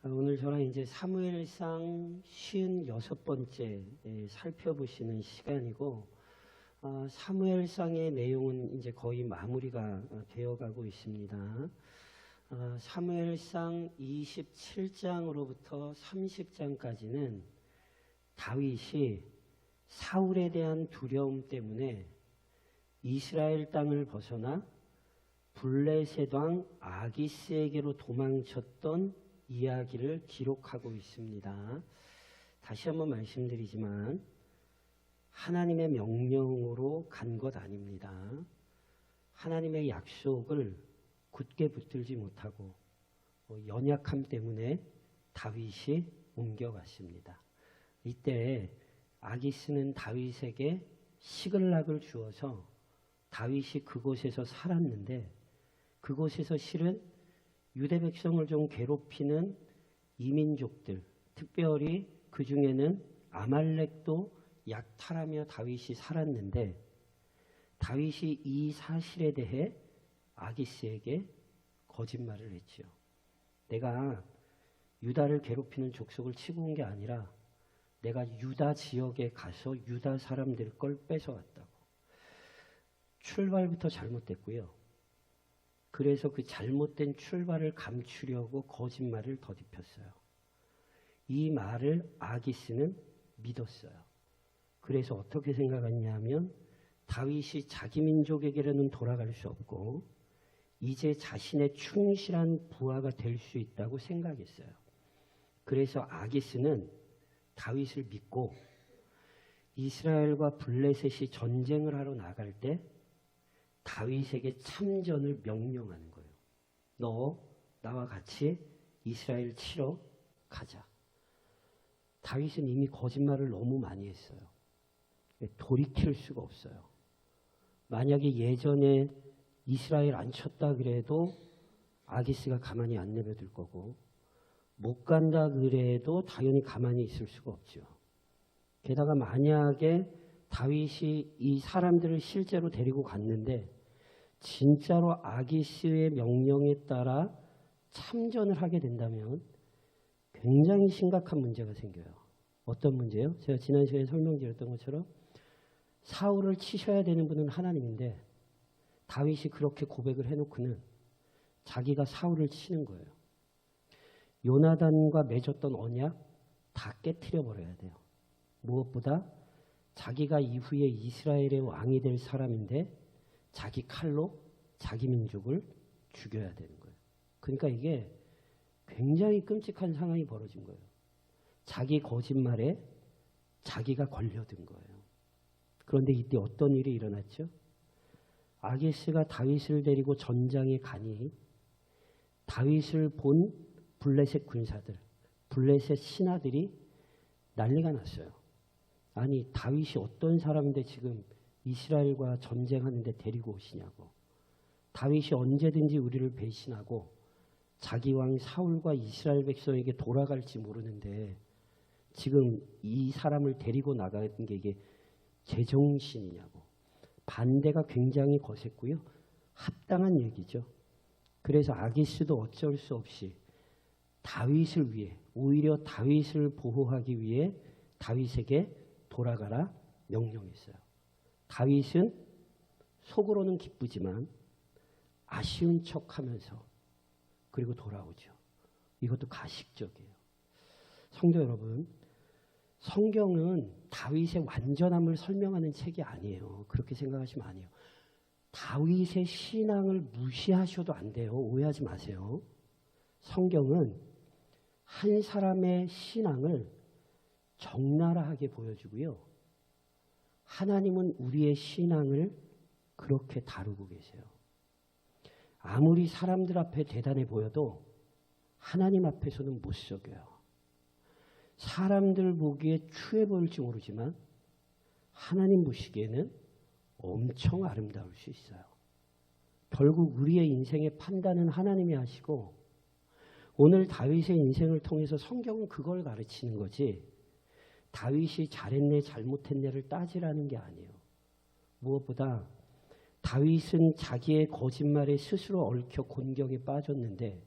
오늘 저랑 이제 사무엘상 56번째 살펴보시는 시간이고, 사무엘상의 내용은 이제 거의 마무리가 되어가고 있습니다. 사무엘상 27장으로부터 30장까지는 다윗이 사울에 대한 두려움 때문에 이스라엘 땅을 벗어나 블레셋 왕 아기스에게로 도망쳤던 이야기를 기록하고 있습니다. 다시 한번 말씀드리지만 하나님의 명령으로 간 것 아닙니다. 하나님의 약속을 굳게 붙들지 못하고 연약함 때문에 다윗이 옮겨갔습니다. 이때 아기스는 다윗에게 시글락을 주어서 다윗이 그곳에서 살았는데, 그곳에서 실은 유대 백성을 좀 괴롭히는 이민족들, 특별히 그 중에는 아말렉도 약탈하며 다윗이 살았는데, 다윗이 이 사실에 대해 아기스에게 거짓말을 했지요. 내가 유다를 괴롭히는 족속을 치고 온 게 아니라 내가 유다 지역에 가서 유다 사람들 걸 뺏어왔다고. 출발부터 잘못됐고요. 그래서 그 잘못된 출발을 감추려고 거짓말을 더듬혔어요. 이 말을 아기스는 믿었어요. 그래서 어떻게 생각했냐면 다윗이 자기 민족에게로는 돌아갈 수 없고 이제 자신의 충실한 부하가 될 수 있다고 생각했어요. 그래서 아기스는 다윗을 믿고 이스라엘과 블레셋이 전쟁을 하러 나갈 때 다윗에게 참전을 명령하는 거예요. 너 나와 같이 이스라엘 치러 가자. 다윗은 이미 거짓말을 너무 많이 했어요. 돌이킬 수가 없어요. 만약에 예전에 이스라엘 안 쳤다 그래도 아기스가 가만히 안 내버릴 거고, 못 간다 그래도 당연히 가만히 있을 수가 없죠. 게다가 만약에 다윗이 이 사람들을 실제로 데리고 갔는데 진짜로 아기스의 명령에 따라 참전을 하게 된다면 굉장히 심각한 문제가 생겨요. 어떤 문제요? 제가 지난 시간에 설명드렸던 것처럼 사울을 치셔야 되는 분은 하나님인데 다윗이 그렇게 고백을 해놓고는 자기가 사울을 치는 거예요. 요나단과 맺었던 언약 다 깨트려 버려야 돼요. 무엇보다 자기가 이후에 이스라엘의 왕이 될 사람인데 자기 칼로 자기 민족을 죽여야 되는 거예요. 그러니까 이게 굉장히 끔찍한 상황이 벌어진 거예요. 자기 거짓말에 자기가 걸려든 거예요. 그런데 이때 어떤 일이 일어났죠? 아기스가 다윗을 데리고 전장에 가니 다윗을 본 블레셋 군사들, 블레셋 신하들이 난리가 났어요. 아니, 다윗이 어떤 사람인데 지금 이스라엘과 전쟁하는데 데리고 오시냐고. 다윗이 언제든지 우리를 배신하고 자기 왕 사울과 이스라엘 백성에게 돌아갈지 모르는데 지금 이 사람을 데리고 나가는 게 이게 제정신이냐고. 반대가 굉장히 거셌고요. 합당한 얘기죠. 그래서 아기스도 어쩔 수 없이 다윗을 위해, 오히려 다윗을 보호하기 위해 다윗에게 돌아가라 명령했어요. 다윗은 속으로는 기쁘지만 아쉬운 척하면서 그리고 돌아오죠. 이것도 가식적이에요. 성도 여러분, 성경은 다윗의 완전함을 설명하는 책이 아니에요. 그렇게 생각하시면 아니에요. 다윗의 신앙을 무시하셔도 안 돼요. 오해하지 마세요. 성경은 한 사람의 신앙을 적나라하게 보여주고요. 하나님은 우리의 신앙을 그렇게 다루고 계세요. 아무리 사람들 앞에 대단해 보여도 하나님 앞에서는 못 속여요. 사람들 보기에 추해 보일지 모르지만 하나님 보시기에는 엄청 아름다울 수 있어요. 결국 우리의 인생의 판단은 하나님이 하시고, 오늘 다윗의 인생을 통해서 성경은 그걸 가르치는 거지 다윗이 잘했네 잘못했네를 따지라는 게 아니에요. 무엇보다 다윗은 자기의 거짓말에 스스로 얽혀 곤경에 빠졌는데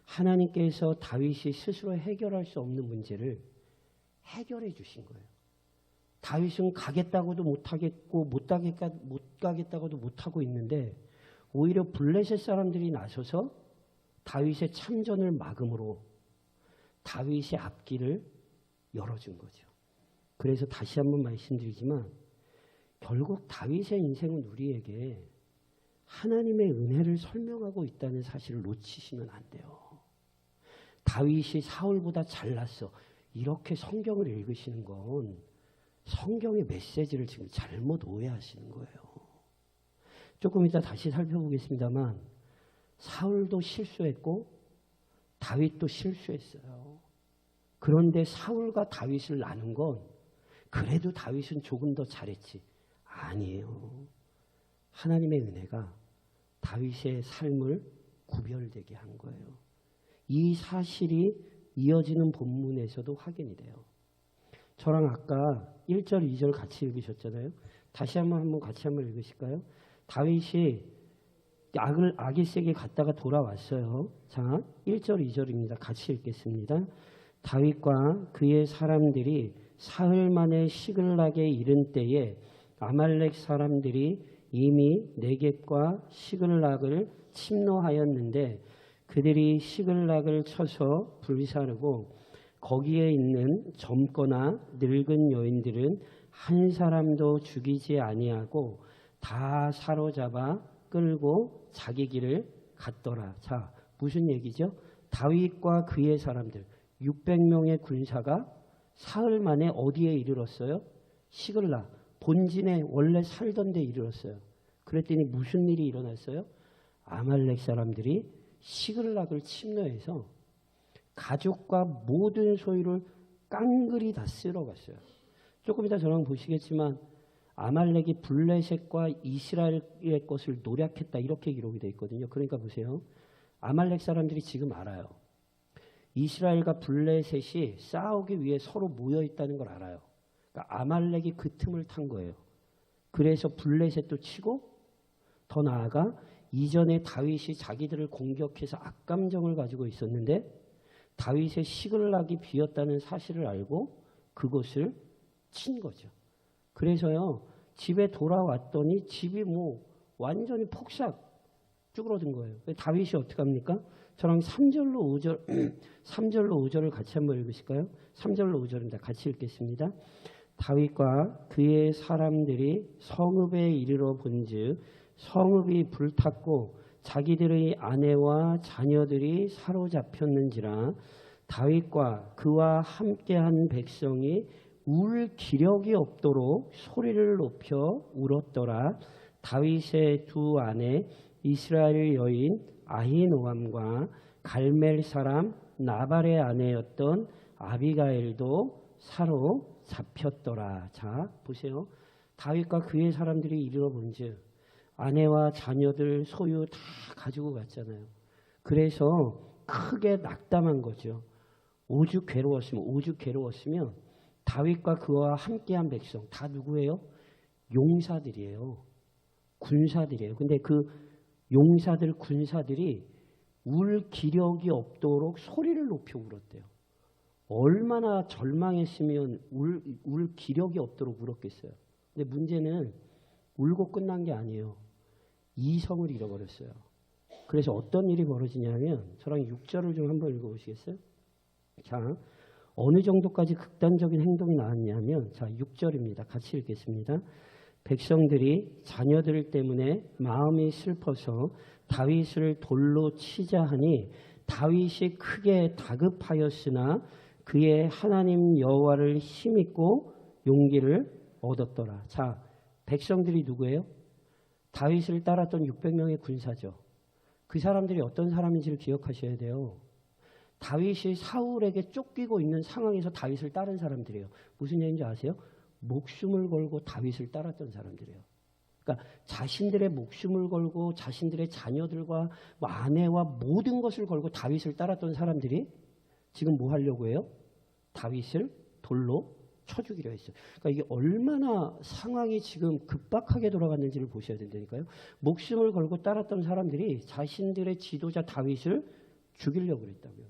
하나님께서 다윗이 스스로 해결할 수 없는 문제를 해결해 주신 거예요. 다윗은 가겠다고도 못하겠고 못 가겠다고도 못하고 있는데 오히려 블레셋 사람들이 나서서 다윗의 참전을 막음으로 다윗의 앞길을 열어준 거죠. 그래서 다시 한번 말씀드리지만 결국 다윗의 인생은 우리에게 하나님의 은혜를 설명하고 있다는 사실을 놓치시면 안 돼요. 다윗이 사울보다 잘났어. 이렇게 성경을 읽으시는 건 성경의 메시지를 지금 잘못 오해하시는 거예요. 조금 이따 다시 살펴보겠습니다만 사울도 실수했고 다윗도 실수했어요. 그런데 사울과 다윗을 나눈 건 그래도 다윗은 조금 더 잘했지. 아니에요. 하나님의 은혜가 다윗의 삶을 구별되게 한 거예요. 이 사실이 이어지는 본문에서도 확인이 돼요. 저랑 아까 1절, 2절 같이 읽으셨잖아요. 다시 한번 같이 읽으실까요? 다윗이 아기스에게 갔다가 돌아왔어요. 자, 1절, 2절입니다. 같이 읽겠습니다. 다윗과 그의 사람들이 사흘 만에 시글락에 이른 때에 아말렉 사람들이 이미 네겝과 시글락을 침노하였는데 그들이 시글락을 쳐서 불사르고 거기에 있는 젊거나 늙은 여인들은 한 사람도 죽이지 아니하고 다 사로잡아 끌고 자기 길을 갔더라. 자, 무슨 얘기죠? 다윗과 그의 사람들 600명의 군사가 사흘 만에 어디에 이르렀어요? 시글락, 본진에 원래 살던 데 이르렀어요. 그랬더니 무슨 일이 일어났어요? 아말렉 사람들이 시글락을 침노해서 가족과 모든 소유를 깡그리 다 쓸어갔어요. 조금 이따 저랑 보시겠지만 아말렉이 블레셋과 이스라엘의 것을 노략했다 이렇게 기록이 되어 있거든요. 그러니까 보세요. 아말렉 사람들이 지금 알아요. 이스라엘과 블레셋이 싸우기 위해 서로 모여 있다는 걸 알아요. 그러니까 아말렉이 그 틈을 탄 거예요. 그래서 블레셋도 치고 더 나아가 이전에 다윗이 자기들을 공격해서 악감정을 가지고 있었는데 다윗의 시글락이 비었다는 사실을 알고 그것을 친 거죠. 그래서요. 집에 돌아왔더니 집이 완전히 폭삭 쭈그러든 거예요. 다윗이 어떻게 합니까? 저랑 3절로 5절을 같이 한번 읽으실까요? 3절로 5절입니다. 같이 읽겠습니다. 다윗과 그의 사람들이 성읍에 이르러 본즉 성읍이 불탔고 자기들의 아내와 자녀들이 사로잡혔는지라 다윗과 그와 함께한 백성이 울 기력이 없도록 소리를 높여 울었더라. 다윗의 두 아내 이스라엘 여인 아히노암과 갈멜 사람 나발의 아내였던 아비가일도 사로잡혔더라. 자, 보세요. 다윗과 그의 사람들이 이르러 본즉 아내와 자녀들 소유 다 가지고 갔잖아요. 그래서 크게 낙담한 거죠. 오죽 괴로웠으면 다윗과 그와 함께한 백성 다 누구예요? 용사들이에요. 군사들이에요. 근데 그 용사들, 군사들이 울 기력이 없도록 소리를 높여 울었대요. 얼마나 절망했으면 울 기력이 없도록 울었겠어요. 근데 문제는 울고 끝난 게 아니에요. 이성을 잃어버렸어요. 그래서 어떤 일이 벌어지냐면 저랑 6절을 좀 한번 읽어보시겠어요? 자, 어느 정도까지 극단적인 행동이 나왔냐면 자 6절입니다. 같이 읽겠습니다. 백성들이 자녀들 때문에 마음이 슬퍼서 다윗을 돌로 치자 하니 다윗이 크게 다급하였으나 그의 하나님 여호와를 힘입고 용기를 얻었더라. 자, 백성들이 누구예요? 다윗을 따랐던 600명의 군사죠. 그 사람들이 어떤 사람인지를 기억하셔야 돼요. 다윗이 사울에게 쫓기고 있는 상황에서 다윗을 따른 사람들이에요. 무슨 얘기인지 아세요? 목숨을 걸고 다윗을 따랐던 사람들이에요. 그러니까 자신들의 목숨을 걸고 자신들의 자녀들과 아내와 모든 것을 걸고 다윗을 따랐던 사람들이 지금 뭐 하려고 해요? 다윗을 돌로 쳐 죽이려 했어요. 그러니까 이게 얼마나 상황이 지금 급박하게 돌아갔는지를 보셔야 된다니까요. 목숨을 걸고 따랐던 사람들이 자신들의 지도자 다윗을 죽이려고 그랬다고요.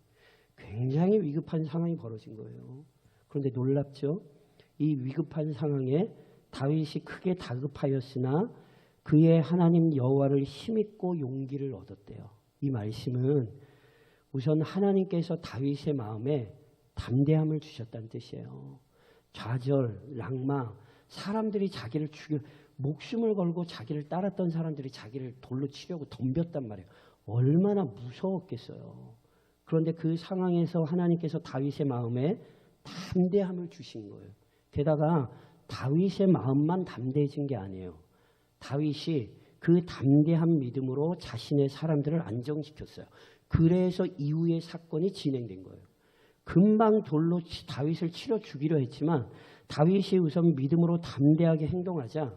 굉장히 위급한 상황이 벌어진 거예요. 그런데 놀랍죠? 이 위급한 상황에 다윗이 크게 다급하였으나 그의 하나님 여호와를 힘입고 용기를 얻었대요. 이 말씀은 우선 하나님께서 다윗의 마음에 담대함을 주셨다는 뜻이에요. 좌절, 락망, 사람들이 자기를 죽여 목숨을 걸고 자기를 따랐던 사람들이 자기를 돌로 치려고 덤볐단 말이에요. 얼마나 무서웠겠어요. 그런데 그 상황에서 하나님께서 다윗의 마음에 담대함을 주신 거예요. 게다가 다윗의 마음만 담대해진 게 아니에요. 다윗이 그 담대한 믿음으로 자신의 사람들을 안정시켰어요. 그래서 이후의 사건이 진행된 거예요. 금방 돌로 다윗을 치러 죽이려 했지만 다윗이 우선 믿음으로 담대하게 행동하자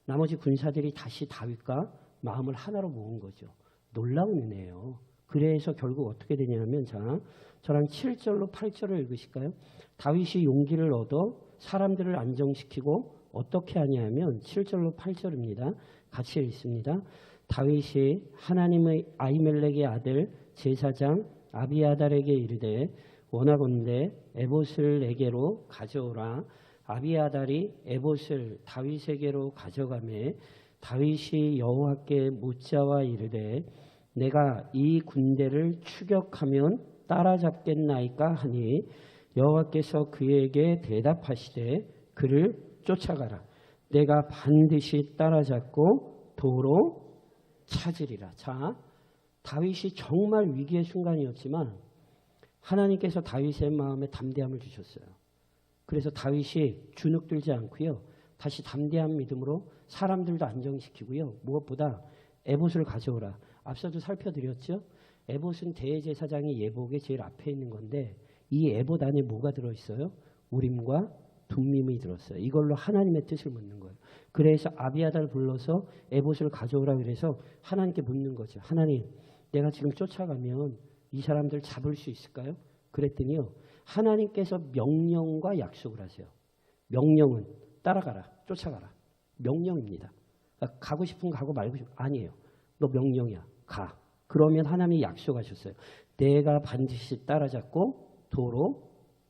나머지 군사들이 다시 다윗과 마음을 하나로 모은 거죠. 놀라운 은혜예요. 그래서 결국 어떻게 되냐면 저랑 7절로 8절을 읽으실까요? 다윗이 용기를 얻어 사람들을 안정시키고 어떻게 하냐면 7절로 8절입니다. 같이 읽습니다. 다윗이 하나님의 아히멜렉의 아들 제사장 아비아달에게 이르되 원하건대 에봇을 내게로 가져오라. 아비아달이 에봇을 다윗에게로 가져가매 다윗이 여호와께 묻자와 이르되 내가 이 군대를 추격하면 따라잡겠나이까 하니 여호와께서 그에게 대답하시되 그를 쫓아가라. 내가 반드시 따라잡고 도로 찾으리라. 자, 다윗이 정말 위기의 순간이었지만 하나님께서 다윗의 마음에 담대함을 주셨어요. 그래서 다윗이 주눅들지 않고요. 다시 담대한 믿음으로 사람들도 안정시키고요. 무엇보다 에봇을 가져오라. 앞서도 살펴드렸죠. 에봇은 대제사장의 예복에 제일 앞에 있는 건데 이 에봇 안에 뭐가 들어있어요? 우림과 둠밈이 들었어요. 이걸로 하나님의 뜻을 묻는 거예요. 그래서 아비아달 불러서 에봇을 가져오라 그래서 하나님께 묻는 거죠. 하나님, 내가 지금 쫓아가면 이 사람들 잡을 수 있을까요? 그랬더니요. 하나님께서 명령과 약속을 하세요. 명령은 따라가라, 쫓아가라. 명령입니다. 그러니까 가고 싶으면 가고 말고 싶으면 아니에요. 너 명령이야. 가. 그러면 하나님이 약속하셨어요. 내가 반드시 따라잡고 도로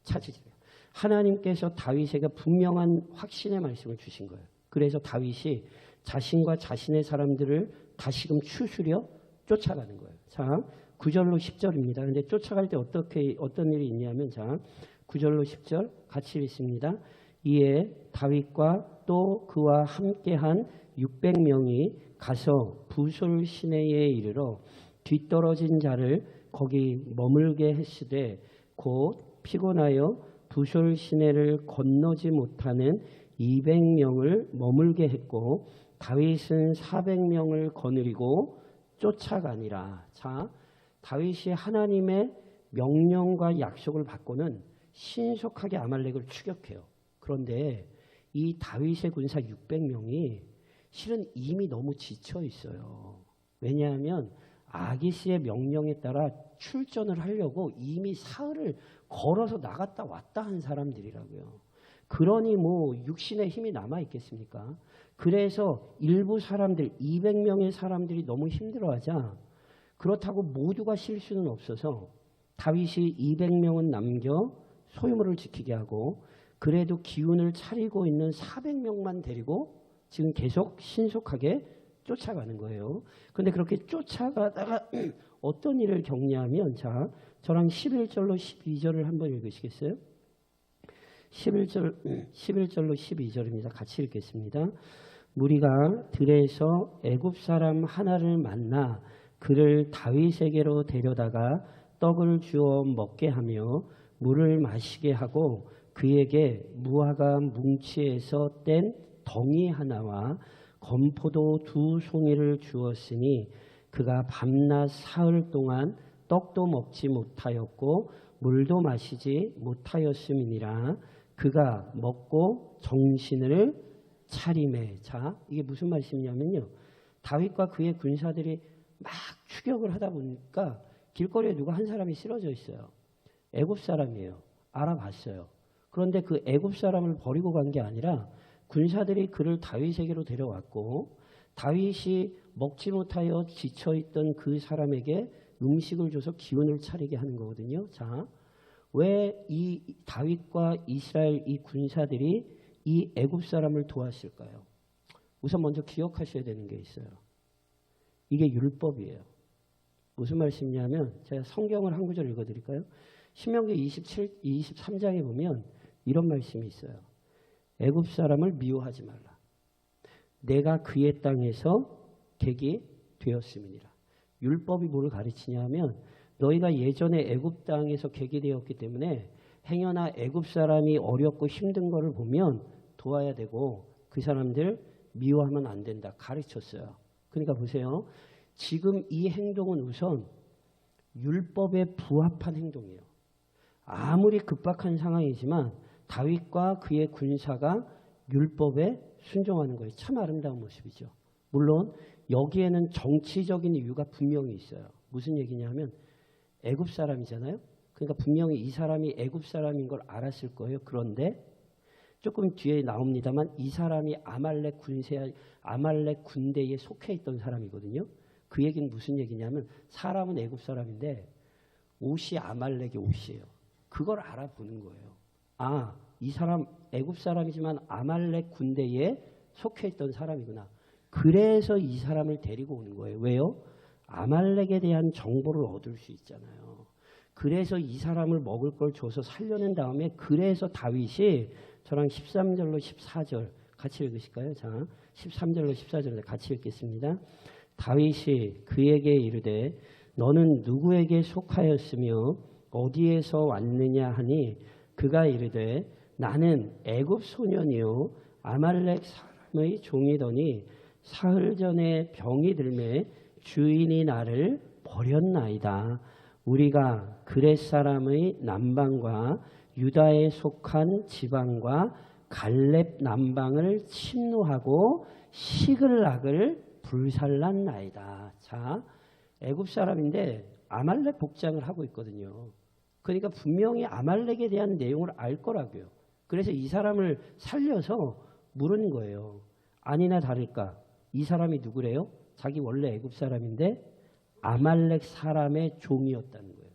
찾으리라. 하나님께서 다윗에게 분명한 확신의 말씀을 주신 거예요. 그래서 다윗이 자신과 자신의 사람들을 다시금 추스려 쫓아가는 거예요. 자, 9절로 10절입니다. 근데 쫓아갈 때 어떤 일이 있냐면, 자, 9절로 10절 같이 읽습니다. 이에 다윗과 또 그와 함께한 600명이 가서 부솔 시내에 이르러 뒤떨어진 자를 거기 머물게 했으되 곧 피곤하여 부솔 시내를 건너지 못하는 200명을 머물게 했고 다윗은 400명을 거느리고 쫓아가니라. 자, 다윗이 하나님의 명령과 약속을 받고는 신속하게 아말렉을 추격해요. 그런데 이 다윗의 군사 600명이 실은 이미 너무 지쳐 있어요. 왜냐하면 아기스의 명령에 따라 출전을 하려고 이미 사흘을 걸어서 나갔다 왔다 한 사람들이라고요. 그러니 뭐 육신의 힘이 남아 있겠습니까? 그래서 일부 사람들 200명의 사람들이 너무 힘들어하자 그렇다고 모두가 쉴 수는 없어서 다윗이 200명은 남겨 소유물을 지키게 하고 그래도 기운을 차리고 있는 400명만 데리고 지금 계속 신속하게 쫓아가는 거예요. 그런데 그렇게 쫓아가다가 어떤 일을 겪냐면, 자, 저랑 11절로 12절을 한번 읽으시겠어요? 11절로 12절입니다. 같이 읽겠습니다. 무리가 들에서 애굽 사람 하나를 만나 그를 다윗에게로 데려다가 떡을 주어 먹게 하며 물을 마시게 하고 그에게 무화과 뭉치에서 뗀 덩이 하나와 건포도 2송이를 주었으니 그가 밤낮 사흘 동안 떡도 먹지 못하였고 물도 마시지 못하였음이니라. 그가 먹고 정신을 차리매. 자, 이게 무슨 말씀이냐면요. 다윗과 그의 군사들이 막 추격을 하다 보니까 길거리에 누가 한 사람이 쓰러져 있어요. 애굽 사람이에요. 알아봤어요. 그런데 그 애굽 사람을 버리고 간 게 아니라 군사들이 그를 다윗에게로 데려왔고 다윗이 먹지 못하여 지쳐있던 그 사람에게 음식을 줘서 기운을 차리게 하는 거거든요. 자, 왜 이 다윗과 이스라엘 이 군사들이 이 애굽 사람을 도왔을까요? 우선 먼저 기억하셔야 되는 게 있어요. 이게 율법이에요. 무슨 말씀이냐면 제가 성경을 한 구절 읽어드릴까요? 신명기 23장에 보면 이런 말씀이 있어요. 애굽 사람을 미워하지 말라. 내가 그의 땅에서 객이 되었음이니라. 율법이 뭐를 가르치냐면 너희가 예전에 애굽 땅에서 객이 되었기 때문에 행여나 애굽 사람이 어렵고 힘든 거를 보면 도와야 되고 그 사람들 미워하면 안 된다. 가르쳤어요. 그러니까 보세요. 지금 이 행동은 우선 율법에 부합한 행동이에요. 아무리 급박한 상황이지만 다윗과 그의 군사가 율법에 순종하는 거예요. 참 아름다운 모습이죠. 물론 여기에는 정치적인 이유가 분명히 있어요. 무슨 얘기냐면 애굽 사람이잖아요. 그러니까 분명히 이 사람이 애굽 사람인 걸 알았을 거예요. 그런데 조금 뒤에 나옵니다만 이 사람이 아말렉 군대에 속해 있던 사람이거든요. 그 얘기는 무슨 얘기냐면 사람은 애굽 사람인데 옷이 아말렉의 옷이에요. 그걸 알아보는 거예요. 아, 이 사람 애굽 사람이지만 아말렉 군대에 속해 있던 사람이구나. 그래서 이 사람을 데리고 오는 거예요. 왜요? 아말렉에 대한 정보를 얻을 수 있잖아요. 그래서 이 사람을 먹을 걸 줘서 살려낸 다음에 그래서 다윗이 저랑 13절로 14절 같이 읽으실까요? 자, 13절로 14절 같이 읽겠습니다. 다윗이 그에게 이르되 너는 누구에게 속하였으며 어디에서 왔느냐 하니 그가 이르되 나는 애굽 소년이요 아말렉 사람의 종이더니 사흘 전에 병이 들매 주인이 나를 버렸나이다. 우리가 그렛 사람의 남방과 유다에 속한 지방과 갈렙 남방을 침노하고 시글락을 불살랐나이다. 자, 애굽 사람인데 아말렉 복장을 하고 있거든요. 그러니까 분명히 아말렉에 대한 내용을 알 거라고요. 그래서 이 사람을 살려서 물은 거예요. 아니나 다를까 이 사람이 누구래요? 자기 원래 애굽 사람인데 아말렉 사람의 종이었다는 거예요.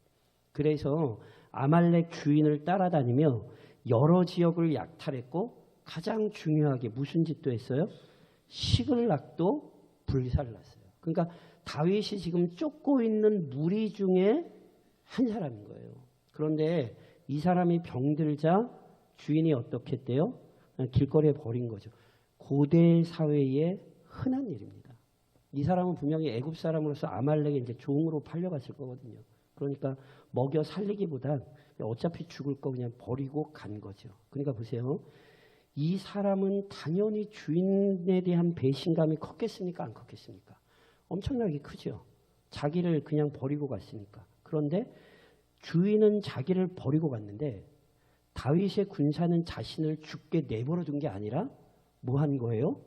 그래서 아말렉 주인을 따라다니며 여러 지역을 약탈했고 가장 중요하게 무슨 짓도 했어요? 시글락도 불살랐어요. 그러니까 다윗이 지금 쫓고 있는 무리 중에 한 사람인 거예요. 그런데 이 사람이 병들자 주인이 어떻게 했대요? 길거리에 버린 거죠. 고대 사회의 흔한 일입니다. 이 사람은 분명히 애굽 사람으로서 아말렉에 이제 종으로 팔려갔을 거거든요. 그러니까 먹여 살리기보단 어차피 죽을 거 그냥 버리고 간 거죠. 그러니까 보세요. 이 사람은 당연히 주인에 대한 배신감이 컸겠습니까? 안 컸겠습니까? 엄청나게 크죠. 자기를 그냥 버리고 갔으니까. 그런데 주인은 자기를 버리고 갔는데 다윗의 군사는 자신을 죽게 내버려 둔 게 아니라 뭐 한 거예요?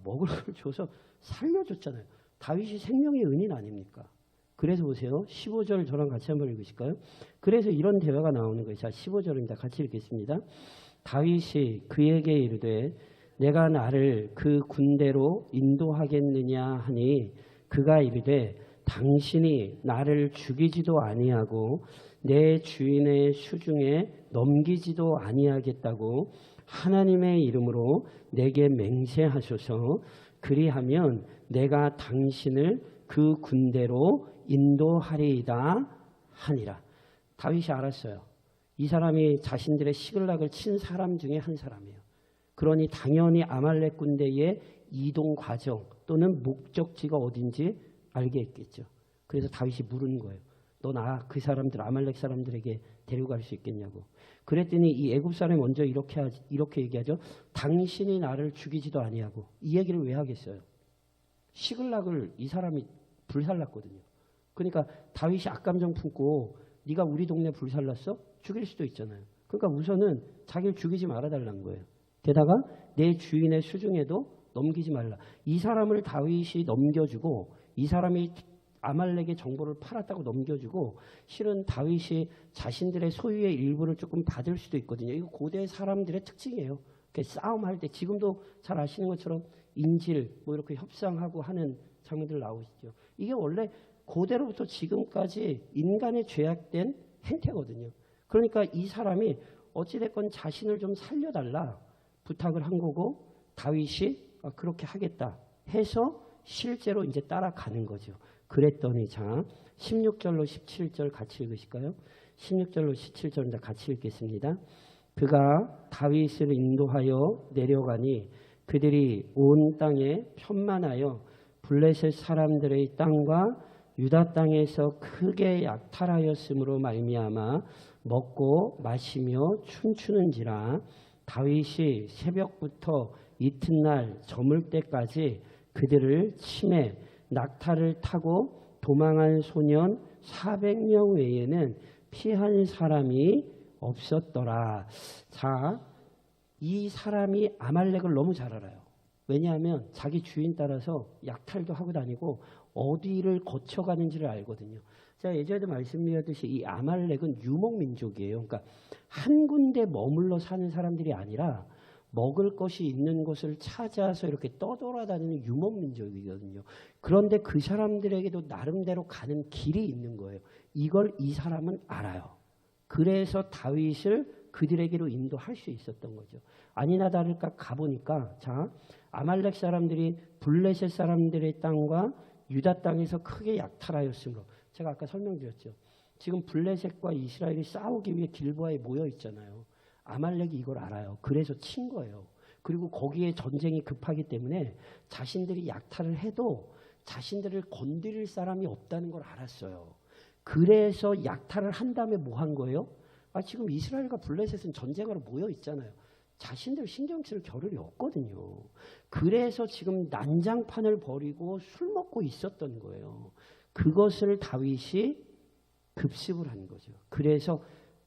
먹을 걸 줘서 살려줬잖아요. 다윗이 생명의 은인 아닙니까? 그래서 보세요. 15절 저랑 같이 한번 읽으실까요? 그래서 이런 대화가 나오는 거예요. 자, 15절입니다. 같이 읽겠습니다. 다윗이 그에게 이르되 내가 나를 그 군대로 인도하겠느냐 하니 그가 이르되 당신이 나를 죽이지도 아니하고 내 주인의 수중에 넘기지도 아니하겠다고 하나님의 이름으로 내게 맹세하소서. 그리하면 내가 당신을 그 군대로 인도하리이다 하니라. 다윗이 알았어요. 이 사람이 자신들의 시글락을 친 사람 중에 한 사람이에요. 그러니 당연히 아말렉 군대의 이동 과정 또는 목적지가 어딘지 알게 했겠죠. 그래서 다윗이 물은 거예요. 너 나 그 사람들 아말렉 사람들에게 데려갈 수 있겠냐고. 그랬더니 이 애굽 사람이 먼저 이렇게 얘기하죠. 당신이 나를 죽이지도 아니하고. 이 얘기를 왜 하겠어요? 시글락을 이 사람이 불살랐거든요. 그러니까 다윗이 악감정 품고 네가 우리 동네 불살랐어? 죽일 수도 있잖아요. 그러니까 우선은 자기를 죽이지 말아달라는 거예요. 게다가 내 주인의 수중에도 넘기지 말라. 이 사람을 다윗이 넘겨주고 이 사람이 아말렉의 정보를 팔았다고 넘겨주고 실은 다윗이 자신들의 소유의 일부를 조금 받을 수도 있거든요. 이거 고대 사람들의 특징이에요. 싸움할 때 지금도 잘 아시는 것처럼 인질 뭐 이렇게 협상하고 하는 장면들 나오시죠. 이게 원래 고대로부터 지금까지 인간의 죄악된 행태거든요. 그러니까 이 사람이 어찌됐건 자신을 좀 살려달라 부탁을 한 거고 다윗이 그렇게 하겠다 해서 실제로 이제 따라가는 거죠. 그랬더니 자 16절로 17절 같이 읽으실까요? 16절로 17절입니다. 같이 읽겠습니다. 그가 다윗을 인도하여 내려가니 그들이 온 땅에 편만하여 블레셋 사람들의 땅과 유다 땅에서 크게 약탈하였으므로 말미암아 먹고 마시며 춤추는지라. 다윗이 새벽부터 이튿날 저물 때까지 그들을 치매 낙타를 타고 도망한 소년 400명 외에는 피한 사람이 없었더라. 자, 이 사람이 아말렉을 너무 잘 알아요. 왜냐하면 자기 주인 따라서 약탈도 하고 다니고 어디를 거쳐가는지를 알거든요. 제가 예전에도 말씀드렸듯이 이 아말렉은 유목민족이에요. 그러니까 한 군데 머물러 사는 사람들이 아니라 먹을 것이 있는 곳을 찾아서 이렇게 떠돌아다니는 유목민족이거든요. 그런데 그 사람들에게도 나름대로 가는 길이 있는 거예요. 이걸 이 사람은 알아요. 그래서 다윗을 그들에게로 인도할 수 있었던 거죠. 아니나 다를까 가보니까 자 아말렉 사람들이 블레셋 사람들의 땅과 유다 땅에서 크게 약탈하였으므로 제가 아까 설명드렸죠. 지금 블레셋과 이스라엘이 싸우기 위해 길보아에 모여 있잖아요. 아말렉이 이걸 알아요. 그래서 친 거예요. 그리고 거기에 전쟁이 급하기 때문에 자신들이 약탈을 해도 자신들을 건드릴 사람이 없다는 걸 알았어요. 그래서 약탈을 한 다음에 뭐 한 거예요? 지금 이스라엘과 블레셋은 전쟁하러 모여 있잖아요. 자신들 신경 쓸 겨를이 없거든요. 그래서 지금 난장판을 벌이고 술 먹고 있었던 거예요. 그것을 다윗이 급습을 한 거죠. 그래서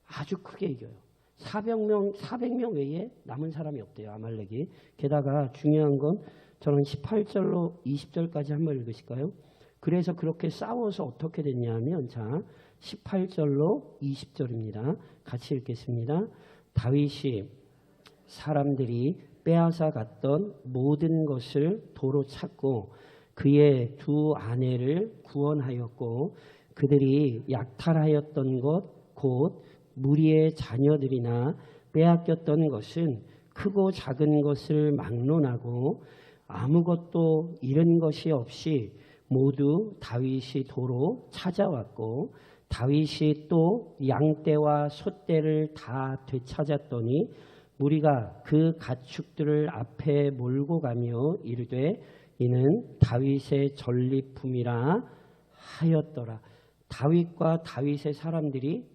아주 크게 이겨요. 400명 외에 남은 사람이 없대요. 아말렉이. 게다가 중요한 건 저는 18절로 20절까지 한번 읽으실까요? 그래서 그렇게 싸워서 어떻게 됐냐면 자 18절로 20절입니다. 같이 읽겠습니다. 다윗이 사람들이 빼앗아 갔던 모든 것을 도로 찾고 그의 두 아내를 구원하였고 그들이 약탈하였던 것 곧 무리의 자녀들이나 빼앗겼던 것은 크고 작은 것을 막론하고 아무것도 잃은 것이 없이 모두 다윗이 도로 찾아왔고 다윗이 또 양떼와 소떼를 다 되찾았더니 무리가 그 가축들을 앞에 몰고 가며 이르되 이는 다윗의 전리품이라 하였더라. 다윗과 다윗의 사람들이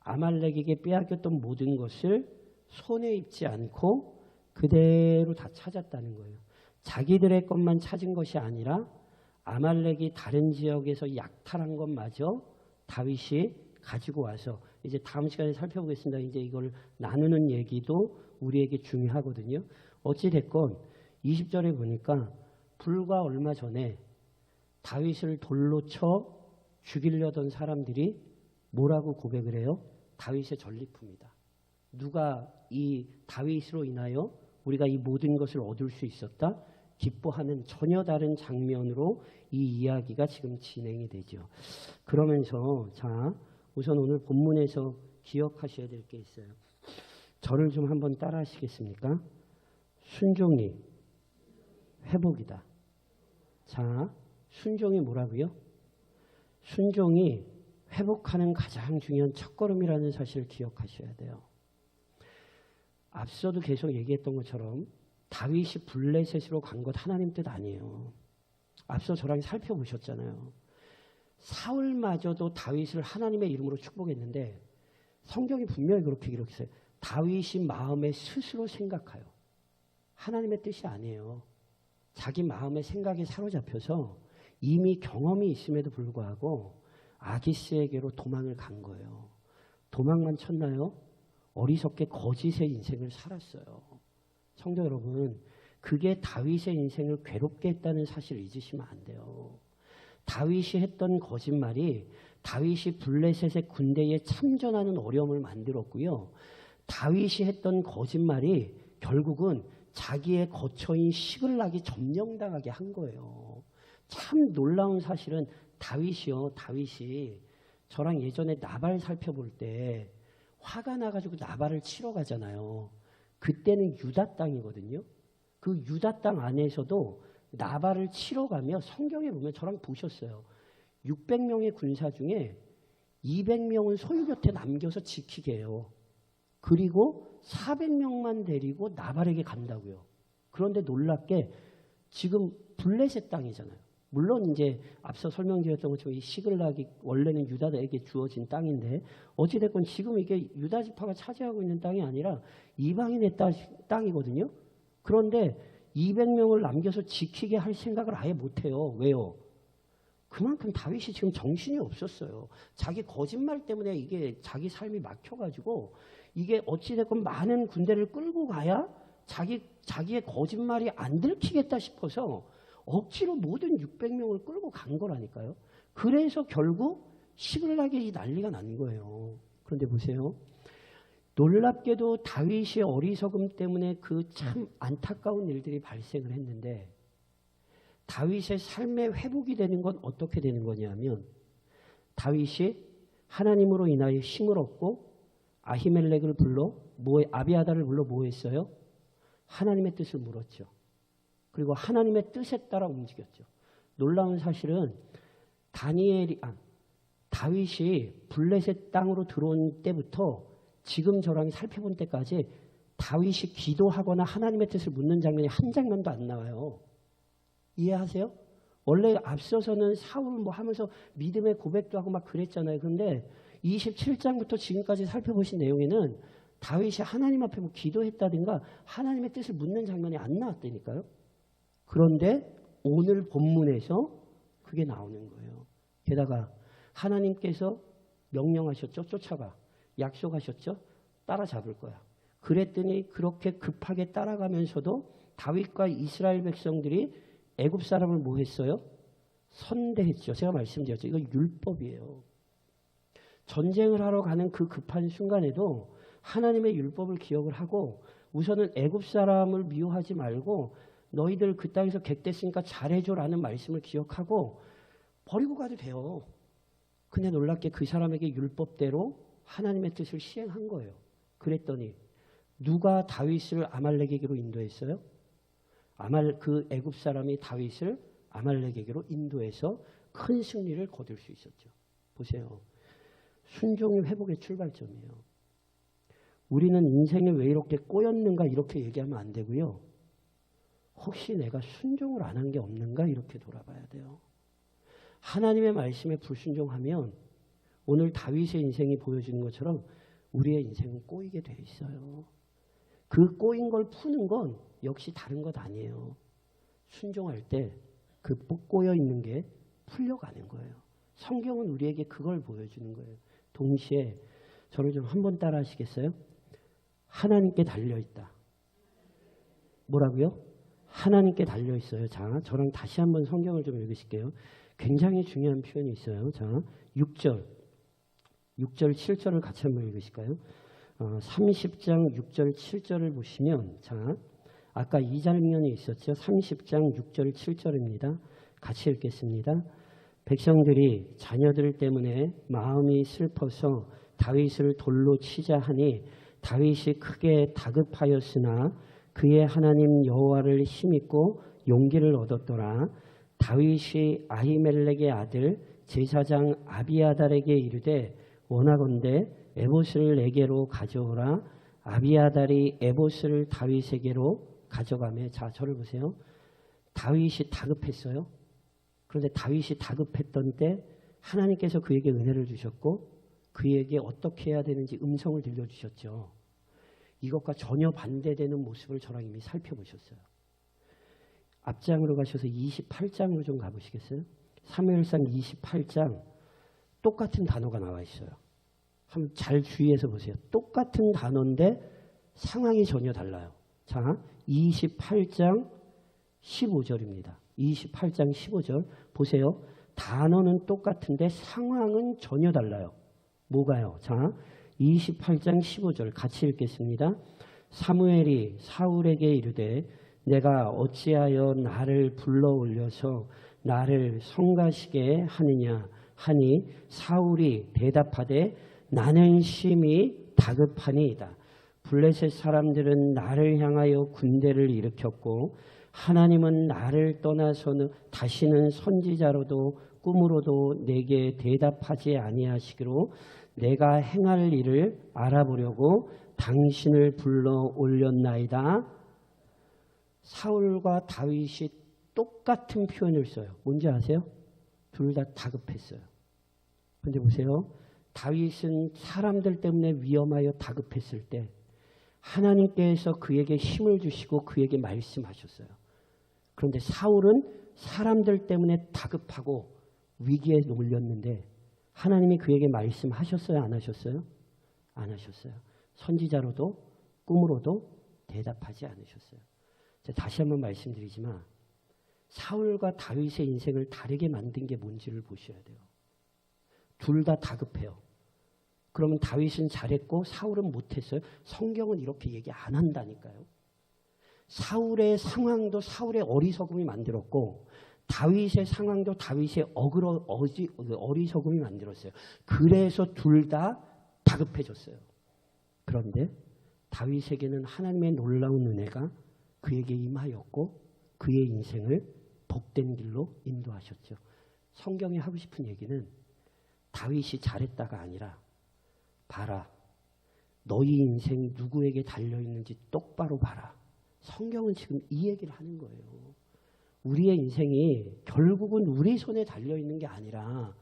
아말렉에게 빼앗겼던 모든 것을 손에 입지 않고 그대로 다 찾았다는 거예요. 자기들의 것만 찾은 것이 아니라 아말렉이 다른 지역에서 약탈한 것마저 다윗이 가지고 와서 이제 다음 시간에 살펴보겠습니다. 이제 이걸 나누는 얘기도 우리에게 중요하거든요. 어찌됐건 20절에 보니까 불과 얼마 전에 다윗을 돌로 쳐 죽이려던 사람들이 뭐라고 고백을 해요? 다윗의 전리품이다. 누가 이 다윗으로 인하여 우리가 이 모든 것을 얻을 수 있었다? 기뻐하는 전혀 다른 장면으로 이 이야기가 지금 진행이 되죠. 그러면서 자 우선 오늘 본문에서 기억하셔야 될 게 있어요. 저를 좀 한번 따라 하시겠습니까? 순종이 회복이다. 자, 순종이 뭐라고요? 순종이 회복하는 가장 중요한 첫걸음이라는 사실을 기억하셔야 돼요. 앞서도 계속 얘기했던 것처럼 다윗이 블레셋으로 간 것 하나님 뜻 아니에요. 앞서 저랑 살펴보셨잖아요. 사울마저도 다윗을 하나님의 이름으로 축복했는데 성경이 분명히 그렇게 기록했어요. 다윗이 마음에 스스로 생각하여. 하나님의 뜻이 아니에요. 자기 마음의 생각에 사로잡혀서 이미 경험이 있음에도 불구하고 아기스에게로 도망을 간 거예요. 도망만 쳤나요? 어리석게 거짓의 인생을 살았어요. 성도 여러분, 그게 다윗의 인생을 괴롭게 했다는 사실을 잊으시면 안 돼요. 다윗이 했던 거짓말이 다윗이 블레셋의 군대에 참전하는 어려움을 만들었고요. 다윗이 했던 거짓말이 결국은 자기의 거처인 시글락이 점령당하게 한 거예요. 참 놀라운 사실은 다윗이 저랑 예전에 나발 살펴볼 때 화가 나가지고 나발을 치러 가잖아요. 그때는 유다 땅이거든요. 그 유다 땅 안에서도 나발을 치러 가며 성경에 보면 저랑 보셨어요. 600명의 군사 중에 200명은 소유 곁에 남겨서 지키게 해요. 그리고 400명만 데리고 나발에게 간다고요. 그런데 놀랍게 지금 블레셋 땅이잖아요. 물론 이제 앞서 설명드렸던 것처럼 이 시글락이 원래는 유다에게 주어진 땅인데 어찌됐건 지금 이게 유다 지파가 차지하고 있는 땅이 아니라 이방인의 땅이거든요. 그런데 200명을 남겨서 지키게 할 생각을 아예 못해요. 왜요? 그만큼 다윗이 지금 정신이 없었어요. 자기 거짓말 때문에 이게 자기 삶이 막혀가지고 이게 어찌됐건 많은 군대를 끌고 가야 자기의 거짓말이 안 들키겠다 싶어서 억지로 모든 600명을 끌고 간 거라니까요. 그래서 결국 시글락에 이 난리가 난 거예요. 그런데 보세요. 놀랍게도 다윗의 어리석음 때문에 그 참 안타까운 일들이 발생을 했는데 다윗의 삶의 회복이 되는 건 어떻게 되는 거냐면 다윗이 하나님으로 인하여 힘을 얻고 아히멜렉을 불러 아비아다를 불러 뭐 했어요? 하나님의 뜻을 물었죠. 그리고 하나님의 뜻에 따라 움직였죠. 놀라운 사실은 다윗이 블레셋 땅으로 들어온 때부터 지금 저랑 살펴본 때까지 다윗이 기도하거나 하나님의 뜻을 묻는 장면이 한 장면도 안 나와요. 이해하세요? 원래 앞서서는 사울 뭐 하면서 믿음의 고백도 하고 막 그랬잖아요. 그런데 27장부터 지금까지 살펴보신 내용에는 다윗이 하나님 앞에 뭐 기도했다든가 하나님의 뜻을 묻는 장면이 안 나왔다니까요. 그런데 오늘 본문에서 그게 나오는 거예요. 게다가 하나님께서 명령하셨죠. 쫓아가. 약속하셨죠. 따라잡을 거야. 그랬더니 그렇게 급하게 따라가면서도 다윗과 이스라엘 백성들이 애굽 사람을 뭐 했어요? 선대했죠. 제가 말씀드렸죠. 이거 율법이에요. 전쟁을 하러 가는 그 급한 순간에도 하나님의 율법을 기억을 하고 우선은 애굽 사람을 미워하지 말고 너희들 그 땅에서 객됐으니까 잘해줘라는 말씀을 기억하고 버리고 가도 돼요. 근데 놀랍게 그 사람에게 율법대로 하나님의 뜻을 시행한 거예요. 그랬더니 누가 다윗을 아말렉에게로 인도했어요? 그 애굽 사람이 다윗을 아말렉에게로 인도해서 큰 승리를 거둘 수 있었죠. 보세요. 순종이 회복의 출발점이에요. 우리는 인생에 왜 이렇게 꼬였는가 이렇게 얘기하면 안 되고요. 혹시 내가 순종을 안 한 게 없는가 이렇게 돌아봐야 돼요. 하나님의 말씀에 불순종하면 오늘 다윗의 인생이 보여주는 것처럼 우리의 인생은 꼬이게 돼 있어요. 그 꼬인 걸 푸는 건 역시 다른 것 아니에요. 순종할 때 그 꼬여 있는 게 풀려가는 거예요. 성경은 우리에게 그걸 보여주는 거예요. 동시에 저를 좀 한번 따라 하시겠어요? 하나님께 달려있다. 뭐라고요? 하나님께 달려있어요. 자, 저랑 다시 한번 성경을 좀 읽으실게요. 굉장히 중요한 표현이 있어요. 자, 6절, 7절을 같이 한번 읽으실까요? 30장 6절, 7절을 보시면 자, 아까 이 장면이 있었죠. 30장 6절, 7절입니다. 같이 읽겠습니다. 백성들이 자녀들 때문에 마음이 슬퍼서 다윗을 돌로 치자 하니 다윗이 크게 다급하였으나 그의 하나님 여호와를 힘입고 용기를 얻었더라. 다윗이 아히멜렉의 아들 제사장 아비아달에게 이르되 원하건대 에봇을 내게로 가져오라. 아비아달이 에봇을 다윗에게로 가져가며 자 저를 보세요. 다윗이 다급했어요. 그런데 다윗이 다급했던 때 하나님께서 그에게 은혜를 주셨고 그에게 어떻게 해야 되는지 음성을 들려주셨죠. 이것과 전혀 반대되는 모습을 저랑 이미 살펴보셨어요. 앞장으로 가셔서 28장으로 좀 가보시겠어요? 사무엘상 28장 똑같은 단어가 나와 있어요. 한번 잘 주의해서 보세요. 똑같은 단어인데 상황이 전혀 달라요. 자, 28장 15절입니다. 28장 15절 보세요. 단어는 똑같은데 상황은 전혀 달라요. 뭐가요? 자, 28장 15절 같이 읽겠습니다. 사무엘이 사울에게 이르되 내가 어찌하여 나를 불러 올려서 나를 성가시게 하느냐 하니 사울이 대답하되 나는 심히 다급하니이다. 블레셋 사람들은 나를 향하여 군대를 일으켰고 하나님은 나를 떠나서는 다시는 선지자로도 꿈으로도 내게 대답하지 아니하시기로 내가 행할 일을 알아보려고 당신을 불러 올렸나이다. 사울과 다윗이 똑같은 표현을 써요. 뭔지 아세요? 둘 다 다급했어요. 근데 보세요. 다윗은 사람들 때문에 위험하여 다급했을 때 하나님께서 그에게 힘을 주시고 그에게 말씀하셨어요. 그런데 사울은 사람들 때문에 다급하고 위기에 놓였는데 하나님이 그에게 말씀하셨어요? 안 하셨어요? 안 하셨어요. 선지자로도 꿈으로도 대답하지 않으셨어요. 다시 한번 말씀드리지만 사울과 다윗의 인생을 다르게 만든 게 뭔지를 보셔야 돼요. 둘 다 다급해요. 그러면 다윗은 잘했고 사울은 못했어요? 성경은 이렇게 얘기 안 한다니까요. 사울의 상황도 사울의 어리석음이 만들었고 다윗의 상황도 다윗의 어리석음이 만들었어요. 그래서 둘 다 다급해졌어요. 그런데 다윗에게는 하나님의 놀라운 은혜가 그에게 임하였고 그의 인생을 복된 길로 인도하셨죠. 성경이 하고 싶은 얘기는 다윗이 잘했다가 아니라 봐라. 너희 인생 누구에게 달려있는지 똑바로 봐라. 성경은 지금 이 얘기를 하는 거예요. 우리의 인생이 결국은 우리 손에 달려있는 게 아니라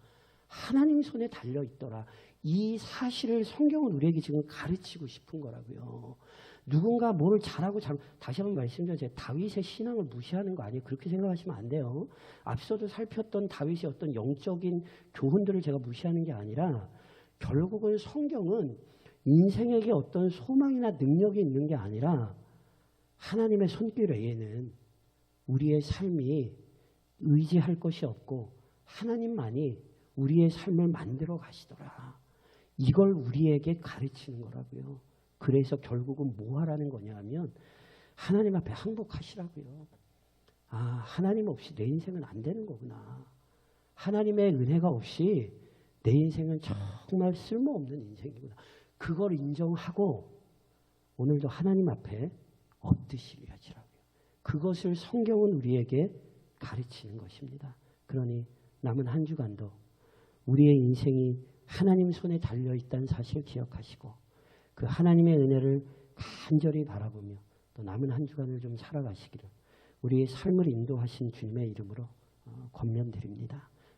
하나님 손에 달려있더라. 이 사실을 성경은 우리에게 지금 가르치고 싶은 거라고요. 누군가 뭘 잘하고 다시 한번 말씀드려요. 제가 다윗의 신앙을 무시하는 거 아니에요. 그렇게 생각하시면 안 돼요. 앞서도 살폈던 다윗의 어떤 영적인 교훈들을 제가 무시하는 게 아니라 결국은 성경은 인생에게 어떤 소망이나 능력이 있는 게 아니라 하나님의 손길 외에는 우리의 삶이 의지할 것이 없고 하나님만이 우리의 삶을 만들어 가시더라. 이걸 우리에게 가르치는 거라고요. 그래서 결국은 뭐 하라는 거냐 하면 하나님 앞에 항복하시라고요. 아, 하나님 없이 내 인생은 안 되는 거구나. 하나님의 은혜가 없이 내 인생은 정말 쓸모없는 인생이구나. 그걸 인정하고 오늘도 하나님 앞에 엎드시게 하시라고요. 그것을 성경은 우리에게 가르치는 것입니다. 그러니 남은 한 주간도 우리의 인생이 하나님 손에 달려있다는 사실을 기억하시고 그 하나님의 은혜를 간절히 바라보며 또 남은 한 주간을 좀 살아가시기를 우리의 삶을 인도하신 주님의 이름으로 권면드립니다.